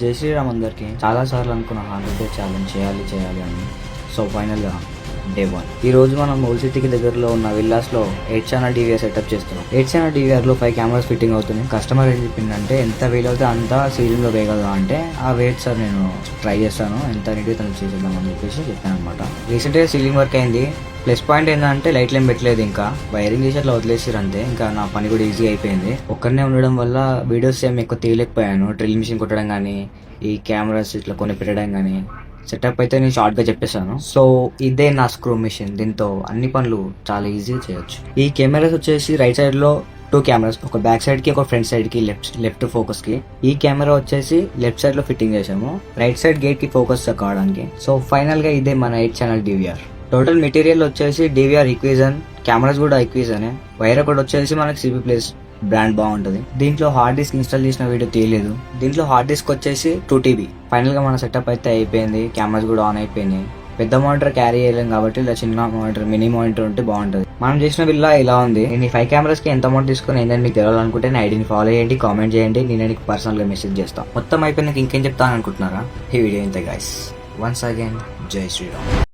జై శ్రీరామ్ అందరికి. చాలా సార్లు అనుకున్న 100 days ఛాలెంజ్ చేయాలి అని. సో ఫైనల్గా డే 1. ఈ రోజు మనం ఓల్డ్ సిటీకి దగ్గరలో ఉన్న విల్లాస్ లో 8 ఛానల్ డివిఆర్ సెటప్ చేస్తున్నాం. 8 ఛానల్ డివిఆర్ లో 5 కెమెరాస్ ఫిట్టింగ్ అవుతుంది. కస్టమర్ ఏం చెప్పిందంటే ఎంత వీలవుతే అంత సీలింగ్ లో వేయగలదా అంటే ఆ వెయిట్ సార్ నేను ట్రై చేస్తాను, ఎంత నీట్గా తను చేసేద్దాం అని చెప్పేసి చెప్పాను అనమాట. రీసెంట్ గా సీలింగ్ వర్క్ అయింది. ప్లస్ పాయింట్ ఏంటంటే లైట్లు ఏం పెట్టలేదు, ఇంకా వైరింగ్ చేసి అట్లా వదిలేసారు అంతే. ఇంకా నా పని కూడా ఈజీ అయిపోయింది. ఒక్కడనే ఉండడం వల్ల వీడియోస్ ఏం ఎక్కువ తీయలేకపోయాను. డ్రిల్ మిషన్ కొట్టడం కానీ, ఈ కెమెరాస్ ఇట్లా కొని పెట్టడం కానీ, సెటప్ అయితే నేను షార్ట్ గా చెప్పేశాను. సో ఇదే నా స్క్రూ మిషన్. దీంతో అన్ని పనులు చాలా ఈజీగా చేయొచ్చు. ఈ కెమెరాస్ వచ్చేసి రైట్ సైడ్ లో 2 కెమెరాస్, ఒక బ్యాక్ సైడ్ కి ఒక ఫ్రంట్ సైడ్ కి లెఫ్ట్ ఫోకస్ కి. ఈ కెమెరా వచ్చేసి లెఫ్ట్ సైడ్ లో ఫిట్టింగ్ చేసాము, రైట్ సైడ్ గేట్ కి ఫోకస్ కావడానికి. సో ఫైనల్ గా ఇదే మన 8 ఛానల్ డివిఆర్. టోటల్ మెటీరియల్ వచ్చేసి డివిఆర్ ఈక్విజన్, కెమెరాస్ కూడా ఈక్విజన్. వైర్ కూడా వచ్చేసి మనకి సిబి ప్లస్ బ్రాండ్ బాగుంటది. దీంట్లో హార్డ్ డిస్క్ ఇన్స్టాల్ చేసిన వీడియో తీయలేదు. దీంట్లో హార్డ్ డిస్క్ వచ్చేసి 2 TB. ఫైనల్ గా మన సెటప్ అయితే అయిపోయింది. కెమెరాస్ కూడా ఆన్ అయిపోయినాయి. పెద్ద మానిటర్ క్యారీ చేయలేం కాబట్టి ఇలా చిన్న మానిటర్, మినీ మానిటర్ ఉంటే బాగుంటది. మనం చేసిన బిల్లా ఇలా ఉంది. నేను ఈ 5 కెమెరాస్ కి ఎంత అమౌంట్ తీసుకుని ఏంటంటే మీకు తెలియాలనుకుంటే నా ఐడిని ఫాలో చేయండి, కామెంట్ చేయండి, నేను నీకు పర్సనల్ గా మెసేజ్ చేస్తాను. మొత్తం అయిపోయినాక ఇంకేం చెప్తాను అనుకుంటున్నారా? ఈ వీడియో ఇంత గైస్. వన్స్ అగైన్ జై శ్రీరామ్.